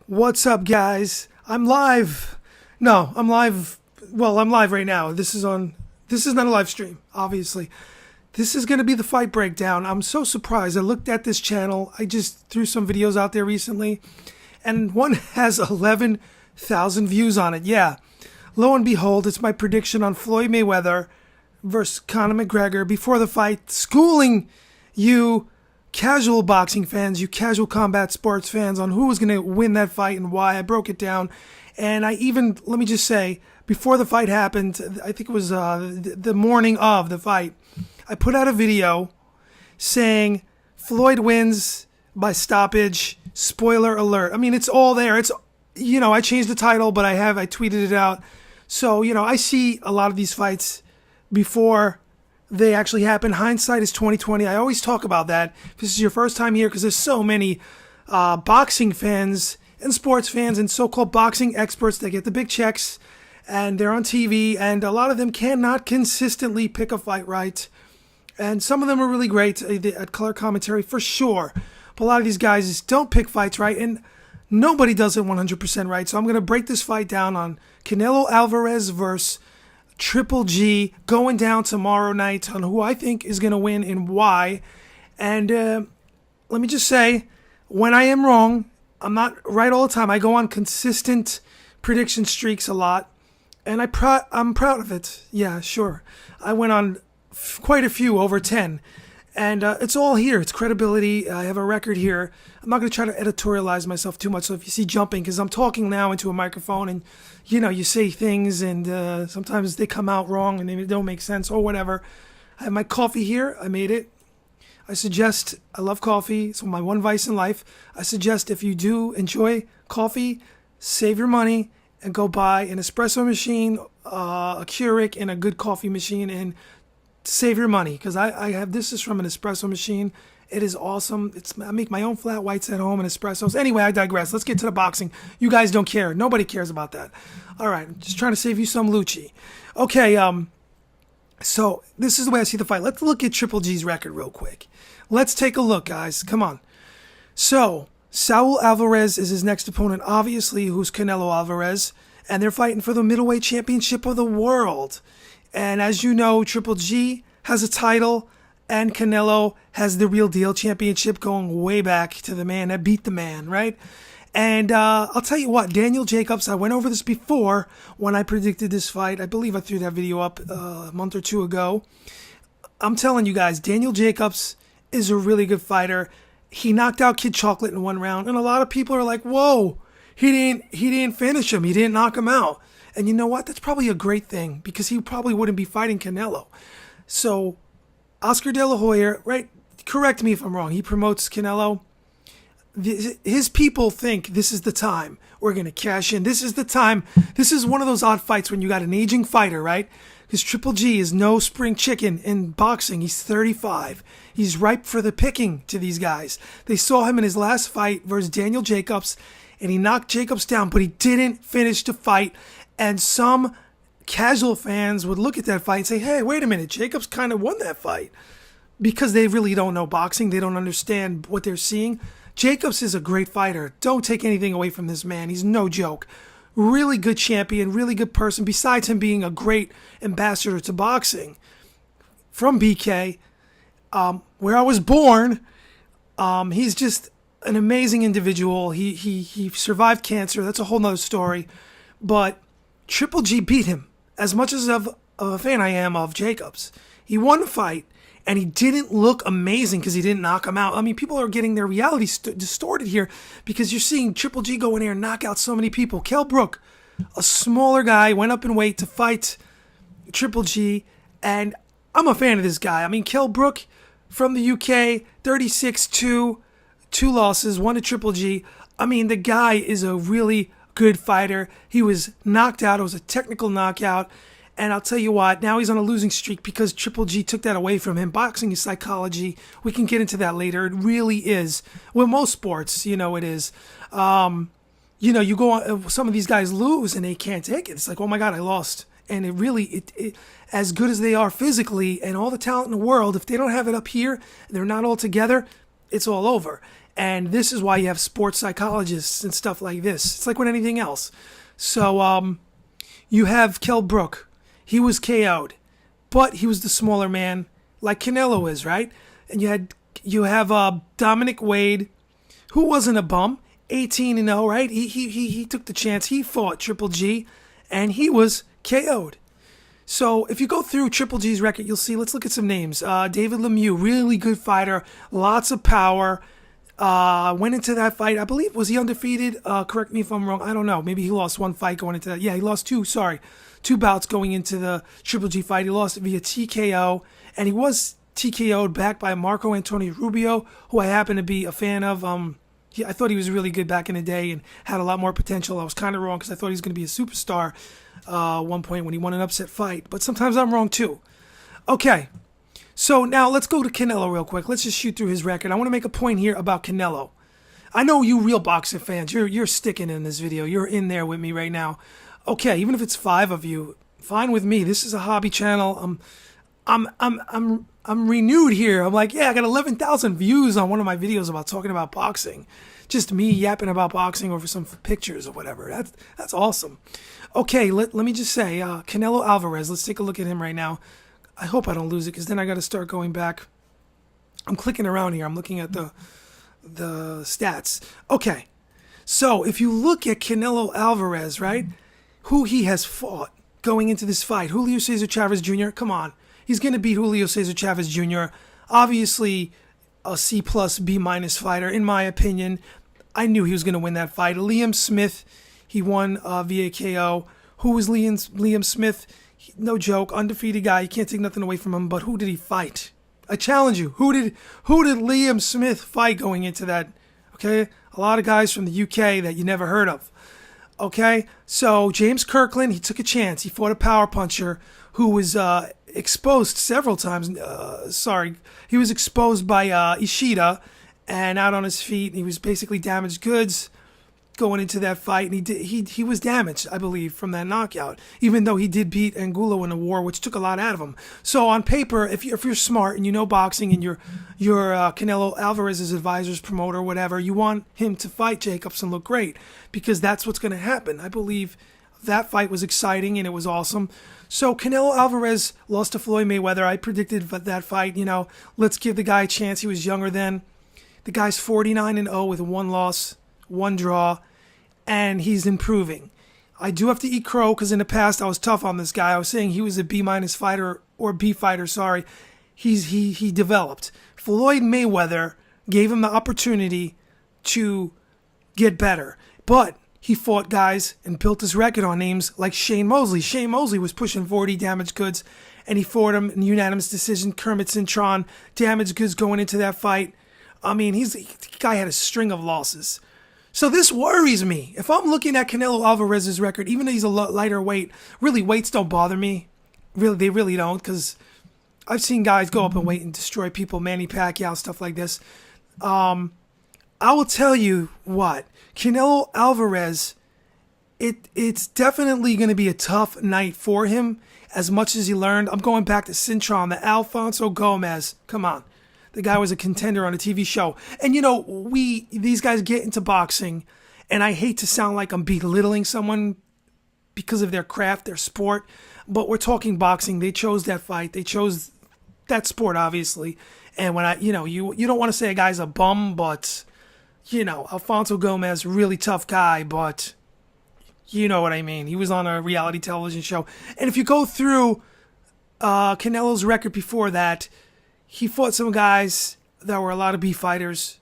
What's up, guys? I'm live. No, I'm live. Well, I'm live right now. This is on. This is not a live stream, obviously. This is going to be the fight breakdown. I'm so surprised. I looked at this channel. I just threw some videos out there recently, and one has 11,000 views on it. Yeah. Lo and behold, it's my prediction on Floyd Mayweather versus Conor McGregor before the fight, schooling you casual boxing fans, you casual combat sports fans on who was going to win that fight and why. I broke it down. And I even, let me just say, before the fight happened, I think it was the morning of the fight, I put out a video saying Floyd wins by stoppage. Spoiler alert. I mean, it's all there. It's, I changed the title, but I tweeted it out. So, I see a lot of these fights before they actually happen. Hindsight is 2020. I always talk about that. If this is your first time here, because there's so many boxing fans and sports fans and so-called boxing experts that get the big checks, and they're on TV, and a lot of them cannot consistently pick a fight right. And some of them are really great at color commentary, for sure. But a lot of these guys just don't pick fights right, and nobody does it 100% right. So I'm going to break this fight down on Canelo Alvarez versus Triple G, going down tomorrow night, on who I think is going to win and why. And let me just say, when I am wrong, I'm not right all the time. I go on consistent prediction streaks a lot, and I'm proud of it. Yeah, sure. I went on quite a few, over 10. And it's all here. It's credibility. I have a record here. I'm not going to try to editorialize myself too much. So if you see jumping, because I'm talking now into a microphone and, you say things and sometimes they come out wrong and they don't make sense or whatever. I have my coffee here. I made it. I love coffee. It's my one vice in life. I suggest if you do enjoy coffee, save your money and go buy an espresso machine, a Keurig, and a good coffee machine, and save your money, because I have, this is from an espresso machine. It is awesome. I make my own flat whites at home and espressos. Anyway, I digress. Let's get to the boxing. You guys don't care. Nobody cares about that. All right, I'm just trying to save you some Lucci. Okay, so this is the way I see the fight. Let's look at Triple G's record real quick. Let's take a look, guys. Come on. So Saul Alvarez is his next opponent, obviously, who's Canelo Alvarez, and they're fighting for the middleweight championship of the world. And as you know, Triple G has a title, and Canelo has the real deal championship going way back to the man that beat the man, right? And I'll tell you what, Daniel Jacobs, I went over this before when I predicted this fight. I believe I threw that video up a month or two ago. I'm telling you guys, Daniel Jacobs is a really good fighter. He knocked out Kid Chocolate in one round, and a lot of people are like, whoa, he didn't finish him. He didn't knock him out. And you know what? That's probably a great thing, because he probably wouldn't be fighting Canelo. So, Oscar De La Hoya, right? Correct me if I'm wrong. He promotes Canelo. His people think this is the time. We're going to cash in. This is the time. This is one of those odd fights when you got an aging fighter, right? Because Triple G is no spring chicken in boxing. He's 35. He's ripe for the picking to these guys. They saw him in his last fight versus Daniel Jacobs, and he knocked Jacobs down, but he didn't finish the fight. And some casual fans would look at that fight and say, hey, wait a minute, Jacobs kind of won that fight. Because they really don't know boxing. They don't understand what they're seeing. Jacobs is a great fighter. Don't take anything away from this man. He's no joke. Really good champion, really good person, besides him being a great ambassador to boxing. From BK, where I was born, he's just an amazing individual. He survived cancer. That's a whole nother story. But Triple G beat him. As much as of a fan I am of Jacobs, he won the fight, and he didn't look amazing because he didn't knock him out. I mean, people are getting their reality distorted here, because you're seeing Triple G go in there and knock out so many people. Kell Brook, a smaller guy, went up in weight to fight Triple G, and I'm a fan of this guy. I mean, Kell Brook from the UK, 36-2, 2 losses, 1 to Triple G. I mean, the guy is a really good fighter. He was knocked out. It was a technical knockout. And I'll tell you what, now he's on a losing streak because Triple G took that away from him. Boxing is psychology. We can get into that later. It really is. Well, most sports, it is. You go on, some of these guys lose and they can't take it. It's like, oh my God, I lost. And it really, as good as they are physically and all the talent in the world, if they don't have it up here, they're not all together, it's all over. And this is why you have sports psychologists and stuff like this. It's like with anything else. So you have Kell Brook. He was KO'd, but he was the smaller man, like Canelo is, right? And you have Dominic Wade, who wasn't a bum, 18-0, right? He took the chance. He fought Triple G, and he was KO'd. So if you go through Triple G's record, you'll see. Let's look at some names. David Lemieux, really good fighter, lots of power. Went into that fight, I believe, was he undefeated? Correct me if I'm wrong. I don't know. Maybe he lost one fight going into that. Yeah, he lost two bouts going into the Triple G fight. He lost via TKO, and he was TKO'd back by Marco Antonio Rubio, who I happen to be a fan of. I thought he was really good back in the day and had a lot more potential. I was kind of wrong because I thought he was going to be a superstar at one point when he won an upset fight. But sometimes I'm wrong too. Okay. So now let's go to Canelo real quick. Let's just shoot through his record. I want to make a point here about Canelo. I know you real boxing fans, you're sticking in this video. You're in there with me right now. Okay, even if it's 5 of you, fine with me. This is a hobby channel. I'm renewed here. I'm like, yeah, I got 11,000 views on one of my videos about talking about boxing. Just me yapping about boxing over some pictures or whatever. That's awesome. Okay, let me just say, Canelo Alvarez. Let's take a look at him right now. I hope I don't lose it because then I got to start going back. I'm clicking around here. I'm looking at the stats. Okay, so if you look at Canelo Alvarez, right, who he has fought going into this fight, Julio Cesar Chavez Jr., come on. He's going to beat Julio Cesar Chavez Jr., obviously a C+, B- fighter, in my opinion. I knew he was going to win that fight. Liam Smith, he won via KO. Who was Liam Smith? No joke, undefeated guy. You can't take nothing away from him. But who did he fight? I challenge you. Who did Liam Smith fight going into that? Okay, a lot of guys from the UK that you never heard of. Okay, so James Kirkland, he took a chance. He fought a power puncher who was exposed several times. He was exposed by Ishida and out on his feet. He was basically damaged goods going into that fight, and he was damaged, I believe, from that knockout, even though he did beat Angulo in a war, which took a lot out of him. So on paper, if you're smart and you know boxing and you're Canelo Alvarez's advisor's promoter, whatever, you want him to fight Jacobs and look great, because that's what's going to happen. I believe that fight was exciting and it was awesome. So Canelo Alvarez lost to Floyd Mayweather. I predicted that fight, let's give the guy a chance. He was younger then. The guy's 49-0 with 1 loss, 1 draw, and he's improving. I do have to eat crow because in the past I was tough on this guy. I was saying he was a B- fighter or B fighter. Sorry, he developed. Floyd Mayweather gave him the opportunity to get better, but he fought guys and built his record on names like Shane Mosley. Shane Mosley was pushing 40 damaged goods, and he fought him in unanimous decision. Kermit Cintron, damaged goods going into that fight. I mean, the guy had a string of losses. So this worries me. If I'm looking at Canelo Alvarez's record, even though he's a lighter weight, really weights don't bother me. Really, they really don't, because I've seen guys go up in weight and destroy people, Manny Pacquiao, stuff like this. I will tell you what, Canelo Alvarez, it's definitely going to be a tough night for him, as much as he learned. I'm going back to Cintron, the Alfonso Gomez. Come on. The guy was a contender on a TV show. And, these guys get into boxing, and I hate to sound like I'm belittling someone because of their craft, their sport, but we're talking boxing. They chose that fight. They chose that sport, obviously. And when you don't want to say a guy's a bum, but, Alfonso Gomez, really tough guy, but you know what I mean. He was on a reality television show. And if you go through Canelo's record before that, he fought some guys that were a lot of B fighters,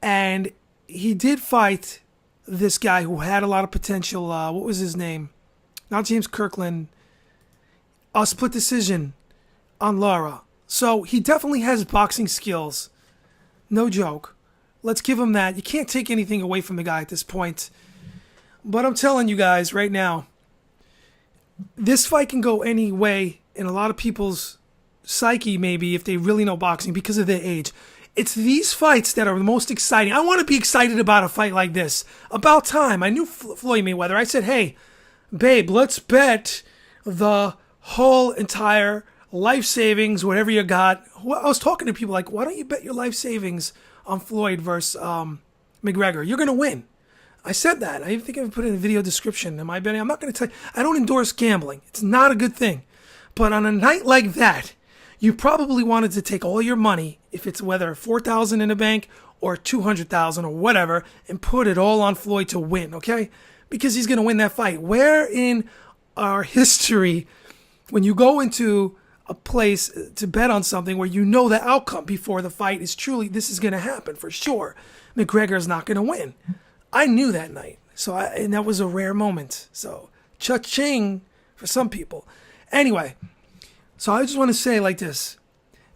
and he did fight this guy who had a lot of potential. What was his name? Not James Kirkland. A split decision on Lara. So he definitely has boxing skills. No joke. Let's give him that. You can't take anything away from the guy at this point. But I'm telling you guys right now, this fight can go any way in a lot of people's psyche, maybe, if they really know boxing, because of their age. It's these fights that are the most exciting. I want to be excited about a fight like this. About time. I knew Floyd Mayweather. I said, hey, babe, let's bet the whole entire life savings, whatever you got. I was talking to people like, why don't you bet your life savings on Floyd versus McGregor. You're going to win. I said that. I think I put it in a video description. Am I betting? I'm not going to tell you. I don't endorse gambling. It's not a good thing. But on a night like that, you probably wanted to take all your money, if it's whether $4,000 in a bank or $200,000 or whatever, and put it all on Floyd to win, okay? Because he's going to win that fight. Where in our history, when you go into a place to bet on something where you know the outcome before the fight is truly, this is going to happen for sure, McGregor's not going to win. I knew that night, and that was a rare moment. So, cha-ching for some people. Anyway, so I just want to say like this.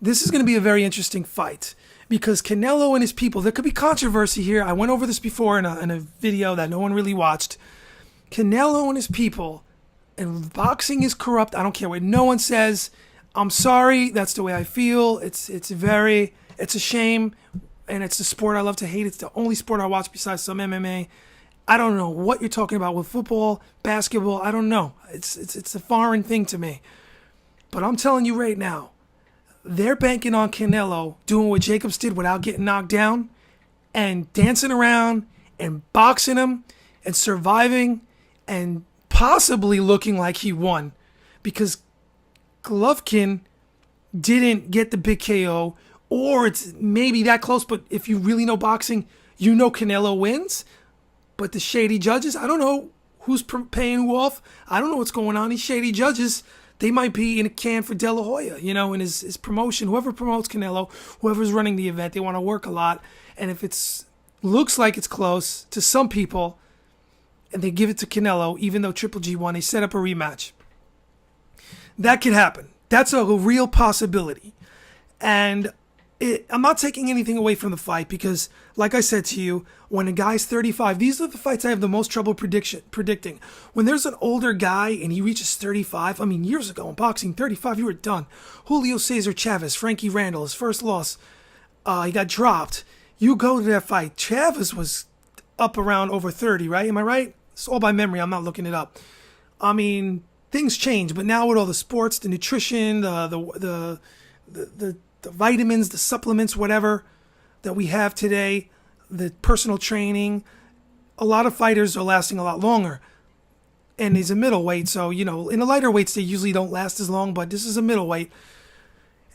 This is going to be a very interesting fight because Canelo and his people, there could be controversy here. I went over this before in a video that no one really watched. Canelo and his people, and boxing is corrupt. I don't care what no one says. I'm sorry. That's the way I feel. It's a shame. And it's a sport I love to hate. It's the only sport I watch besides some MMA. I don't know what you're talking about with football, basketball. I don't know. It's a foreign thing to me. But I'm telling you right now, they're banking on Canelo doing what Jacobs did without getting knocked down and dancing around and boxing him and surviving and possibly looking like he won because Golovkin didn't get the big KO. Or it's maybe that close, but if you really know boxing, you know Canelo wins. But the shady judges, I don't know who's paying who off. I don't know what's going on. These shady judges, they might be in a can for De La Hoya, in his promotion. Whoever promotes Canelo, whoever's running the event, they want to work a lot. And if it's looks like it's close to some people, and they give it to Canelo, even though Triple G won, they set up a rematch. That could happen. That's a real possibility. And I'm not taking anything away from the fight because, like I said to you, when a guy's 35, these are the fights I have the most trouble predicting. When there's an older guy and he reaches 35, years ago in boxing, 35, you were done. Julio Cesar Chavez, Frankie Randall, his first loss, he got dropped. You go to that fight. Chavez was up around over 30, right? Am I right? It's all by memory. I'm not looking it up. Things change, but now with all the sports, the nutrition, the vitamins, the supplements, whatever that we have today, the personal training, a lot of fighters are lasting a lot longer. And he's a middleweight, so, in the lighter weights, they usually don't last as long, but this is a middleweight.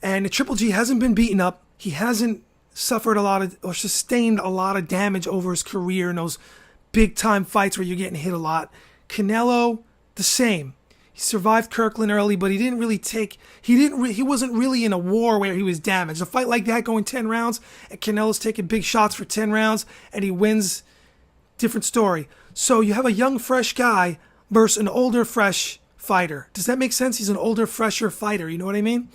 And the Triple G hasn't been beaten up. He hasn't suffered or sustained a lot of damage over his career in those big-time fights where you're getting hit a lot. Canelo, the same. He survived Kirkland early, but he wasn't really in a war where he was damaged. A fight like that going 10 rounds, and Canelo's taking big shots for 10 rounds, and he wins, different story. So you have a young, fresh guy versus an older, fresh fighter. Does that make sense? He's an older, fresher fighter, you know what I mean?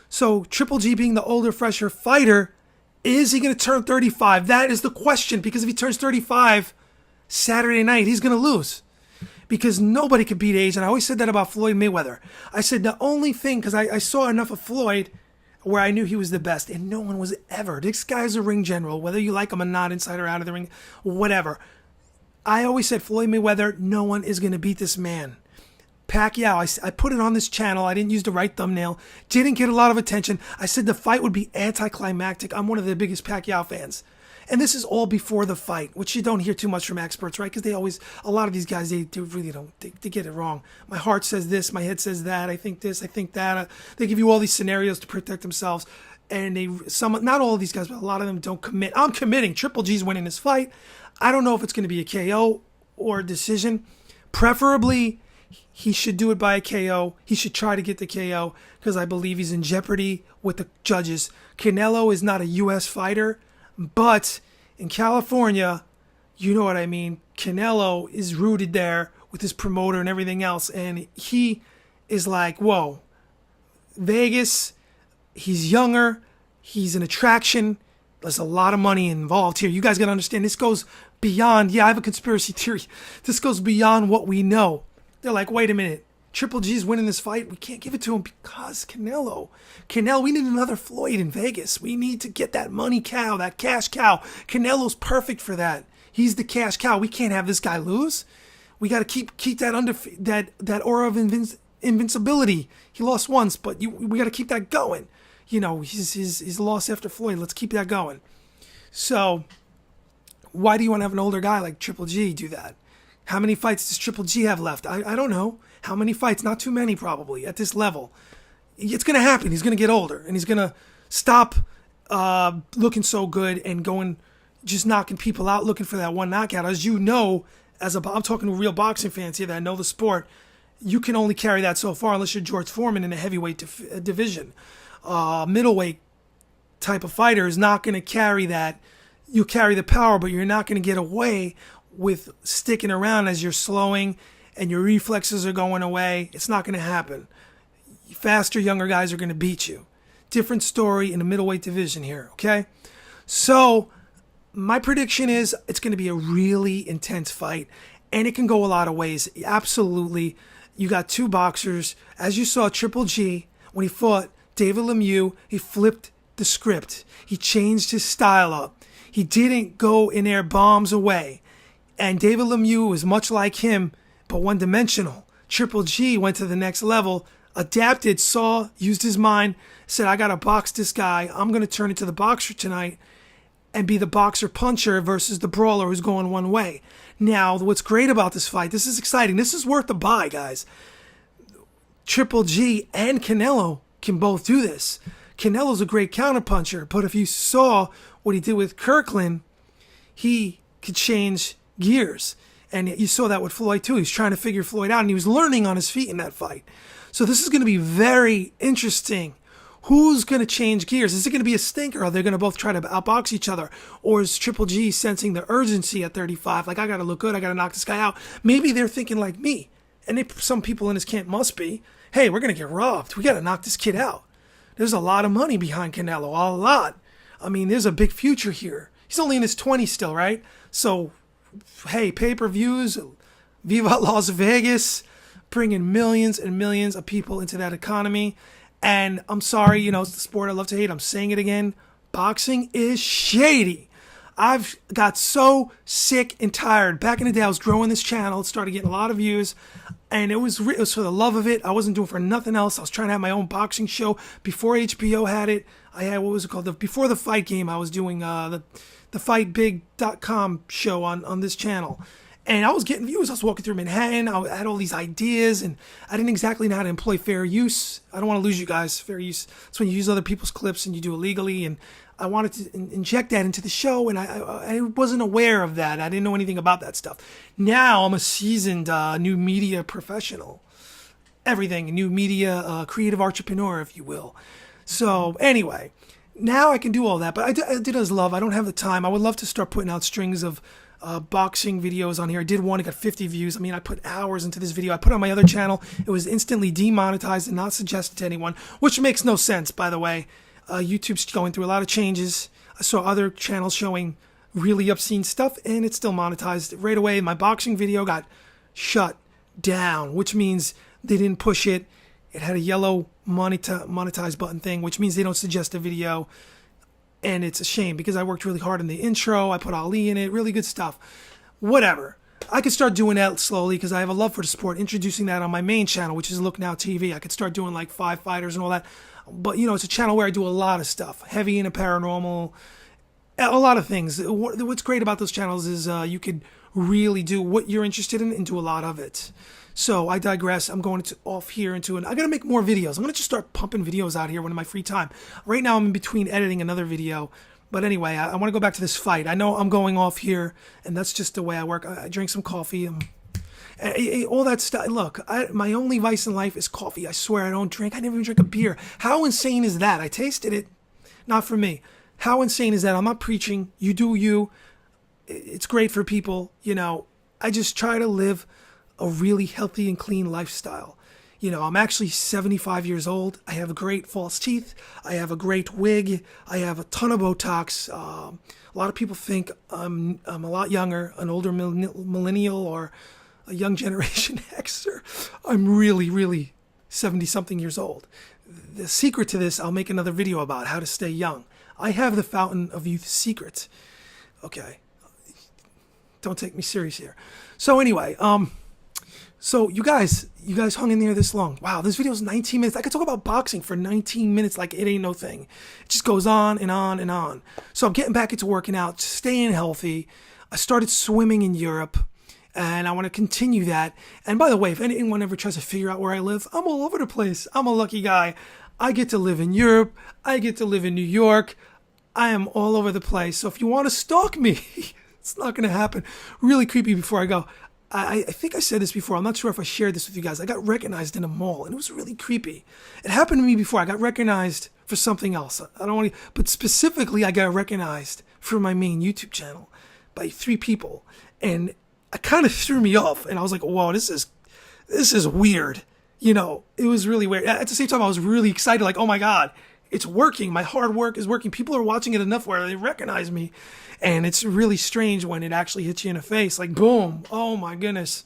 So Triple G being the older, fresher fighter, is he going to turn 35? That is the question, because if he turns 35 Saturday night, he's going to lose. Because nobody could beat age, and I always said that about Floyd Mayweather. I said the only thing, because I saw enough of Floyd where I knew he was the best, and no one was ever. This guy's a ring general, whether you like him or not, inside or out of the ring, whatever. I always said Floyd Mayweather, no one is going to beat this man. Pacquiao, I put it on this channel. I didn't use the right thumbnail. Didn't get a lot of attention. I said the fight would be anticlimactic. I'm one of the biggest Pacquiao fans. And this is all before the fight, which you don't hear too much from experts, right? Because a lot of these guys, they really don't, they get it wrong. My heart says this, my head says that, I think this, I think that. They give you all these scenarios to protect themselves. And not all of these guys, but a lot of them don't commit. I'm committing. Triple G's winning this fight. I don't know if it's going to be a KO or a decision. Preferably, he should do it by a KO. He should try to get the KO because I believe he's in jeopardy with the judges. Canelo is not a U.S. fighter. But in California, you know what I mean, Canelo is rooted there with his promoter and everything else. And he is like, whoa, Vegas, he's younger, he's an attraction. There's a lot of money involved here. You guys got to understand, this goes beyond, I have a conspiracy theory. This goes beyond what we know. They're like, wait a minute. Triple G's winning this fight. We can't give it to him because Canelo, we need another Floyd in Vegas. We need to get that money cow, that cash cow. Canelo's perfect for that. He's the cash cow. We can't have this guy lose. We got to keep that that aura of invincibility. He lost once, but we got to keep that going. His loss after Floyd. Let's keep that going. So why do you want to have an older guy like Triple G do that? How many fights does Triple G have left? I don't know. How many fights? Not too many, probably, at this level. It's going to happen. He's going to get older, and he's going to stop looking so good and going, just knocking people out, looking for that one knockout. As you know, I'm talking to real boxing fans here that know the sport, you can only carry that so far unless you're George Foreman in a heavyweight division. Middleweight type of fighter is not going to carry that. You carry the power, but you're not going to get away with sticking around as you're slowing and your reflexes are going away. It's not going to happen. Faster, younger guys are going to beat you. Different story in the middleweight division here, okay? So my prediction is it's going to be a really intense fight, and it can go a lot of ways. Absolutely. You got two boxers. As you saw, Triple G, when he fought David Lemieux, he flipped the script. He changed his style up. He didn't go in there bombs away. And David Lemieux was much like him, but one-dimensional. Triple G went to the next level, adapted, saw, used his mind, said, I got to box this guy. I'm going to turn into the boxer tonight and be the boxer-puncher versus the brawler who's going one way. Now, what's great about this fight, this is exciting. This is worth a buy, guys. Triple G and Canelo can both do this. Canelo's a great counterpuncher, but if you saw what he did with Kirkland, he could change gears. And you saw that with Floyd too. He's trying to figure Floyd out, and he was learning on his feet in that fight. So this is going to be very interesting. Who's going to change gears? Is it going to be a stinker? Are they going to both try to outbox each other? Or is Triple G sensing the urgency at 35? Like, I got to look good. I got to knock this guy out. Maybe they're thinking like me. And some people in his camp must be, hey, we're going to get robbed. We got to knock this kid out. There's a lot of money behind Canelo. A lot. I mean, there's a big future here. He's only in his 20s still, right? So, hey, pay-per-views, Viva Las Vegas, bringing millions and millions of people into that economy. And I'm sorry, it's the sport I love to hate. I'm saying it again. Boxing is shady. I've got so sick and tired. Back in the day, I was growing this channel. It started getting a lot of views. And it was for the love of it. I wasn't doing it for nothing else. I was trying to have my own boxing show. Before HBO had it, I had, what was it called? Before the Fight Game, I was doing the FightBig.com show on this channel. And I was getting views. I was walking through Manhattan. I had all these ideas, and I didn't exactly know how to employ fair use. I don't want to lose you guys. Fair use. That's when you use other people's clips and you do illegally. And I wanted to inject that into the show, and I wasn't aware of that. I didn't know anything about that stuff. Now I'm a seasoned new media professional. Everything. New media creative entrepreneur, if you will. So anyway, now I can do all that. But I did as love. I don't have the time. I would love to start putting out strings of boxing videos on here. I did one, it got 50 views. I mean, I put hours into this video. I put it on my other channel. It was instantly demonetized and not suggested to anyone, which makes no sense, by the way. YouTube's going through a lot of changes. I saw other channels showing really obscene stuff, and it's still monetized right away. My boxing video got shut down, which means they didn't push it. It had a yellow monetize button thing, which means they don't suggest a video. And it's a shame because I worked really hard in the intro. I put Ali in it. Really good stuff. Whatever. I could start doing that slowly because I have a love for the sport. Introducing that on my main channel, which is Look Now TV. I could start doing like 5 fighters and all that. But, it's a channel where I do a lot of stuff. Heavy into paranormal. A lot of things. What's great about those channels is you could really do what you're interested in and do a lot of it. So I digress. I'm going off here into I got to make more videos. I'm going to just start pumping videos out here when in my free time. Right now I'm in between editing another video. But anyway, I want to go back to this fight. I know I'm going off here, and that's just the way I work. I drink some coffee. All that stuff. Look, my only vice in life is coffee. I swear I don't drink. I never even drink a beer. How insane is that? I tasted it. Not for me. How insane is that? I'm not preaching. You do you. It's great for people. I just try to live a really healthy and clean lifestyle. I'm actually 75 years old. I have great false teeth. I have a great wig. I have a ton of Botox. A lot of people think I'm a lot younger, an older millennial or a young generation Xer. I'm really, really 70-something years old. The secret to this, I'll make another video about how to stay young. I have the fountain of youth secret. Okay. Don't take me serious here. So anyway, So you guys hung in there this long. Wow, this video is 19 minutes. I could talk about boxing for 19 minutes like it ain't no thing. It just goes on and on and on. So I'm getting back into working out, staying healthy. I started swimming in Europe, and I want to continue that. And by the way, if anyone ever tries to figure out where I live, I'm all over the place. I'm a lucky guy. I get to live in Europe. I get to live in New York. I am all over the place. So if you want to stalk me, it's not going to happen. Really creepy before I go. I think I said this before. I'm not sure if I shared this with you guys. I got recognized in a mall, and it was really creepy. It happened to me before. I got recognized for something else. I don't want to, but specifically, I got recognized for my main YouTube channel by 3 people, and it kind of threw me off. And I was like, "Whoa, this is weird." You know, it was really weird. At the same time, I was really excited. Like, "Oh my God, it's working. My hard work is working. People are watching it enough where they recognize me." And it's really strange when it actually hits you in the face. Like, boom. Oh, my goodness.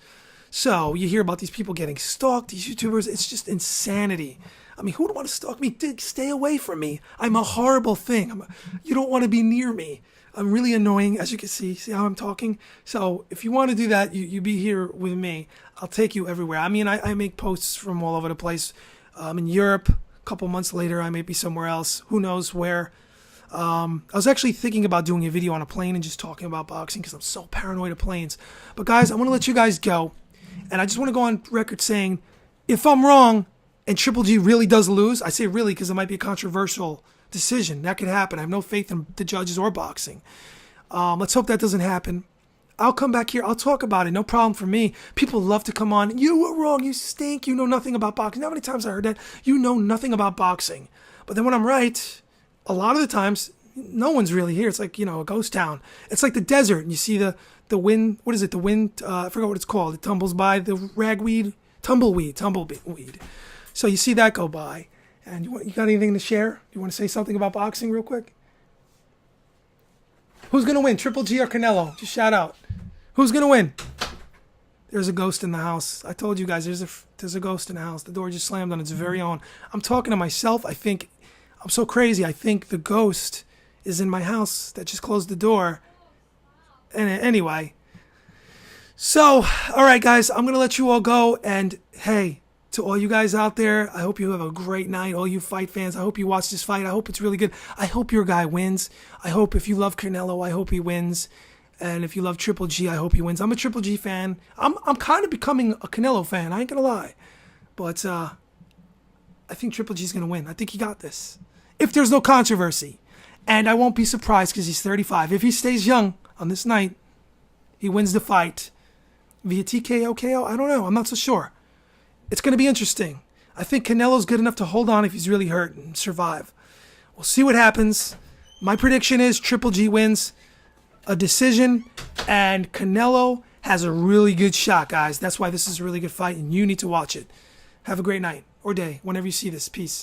So you hear about these people getting stalked, these YouTubers. It's just insanity. I mean, who would want to stalk me? Dude, stay away from me. I'm a horrible thing. You don't want to be near me. I'm really annoying, as you can see. See how I'm talking? So if you want to do that, you be here with me. I'll take you everywhere. I mean, I make posts from all over the place. In Europe. A couple months later, I may be somewhere else. Who knows where? I was actually thinking about doing a video on a plane and just talking about boxing because I'm so paranoid of planes. But guys, I want to let you guys go. And I just want to go on record saying, if I'm wrong and Triple G really does lose, I say really because it might be a controversial decision. That could happen. I have no faith in the judges or boxing. Let's hope that doesn't happen. I'll come back here. I'll talk about it. No problem for me. People love to come on. You were wrong. You stink. You know nothing about boxing. You know how many times I heard that? You know nothing about boxing. But then when I'm right, a lot of the times, no one's really here. It's like, you know, a ghost town. It's like the desert. And you see the wind. What is it? The wind. I forgot what it's called. It tumbles by. The ragweed. Tumbleweed. So you see that go by. And you got anything to share? You want to say something about boxing real quick? Who's going to win? Triple G or Canelo? Just shout out. Who's going to win? There's a ghost in the house. I told you guys there's a ghost in the house. The door just slammed on its very own. I'm talking to myself. I think I'm so crazy. I think the ghost is in my house that just closed the door. And anyway. So, all right, guys. I'm going to let you all go. And, hey, to all you guys out there, I hope you have a great night. All you fight fans, I hope you watch this fight. I hope it's really good. I hope your guy wins. I hope if you love Canelo, I hope he wins. And if you love Triple G, I hope he wins. I'm a Triple G fan. I'm kind of becoming a Canelo fan. I ain't going to lie. But I think Triple G's going to win. I think he got this. If there's no controversy. And I won't be surprised because he's 35. If he stays young on this night, he wins the fight. Via TKO, KO? I don't know. I'm not so sure. It's going to be interesting. I think Canelo's good enough to hold on if he's really hurt and survive. We'll see what happens. My prediction is Triple G wins a decision, and Canelo has a really good shot, guys. That's why this is a really good fight, and you need to watch it. Have a great night or day whenever you see this. Peace.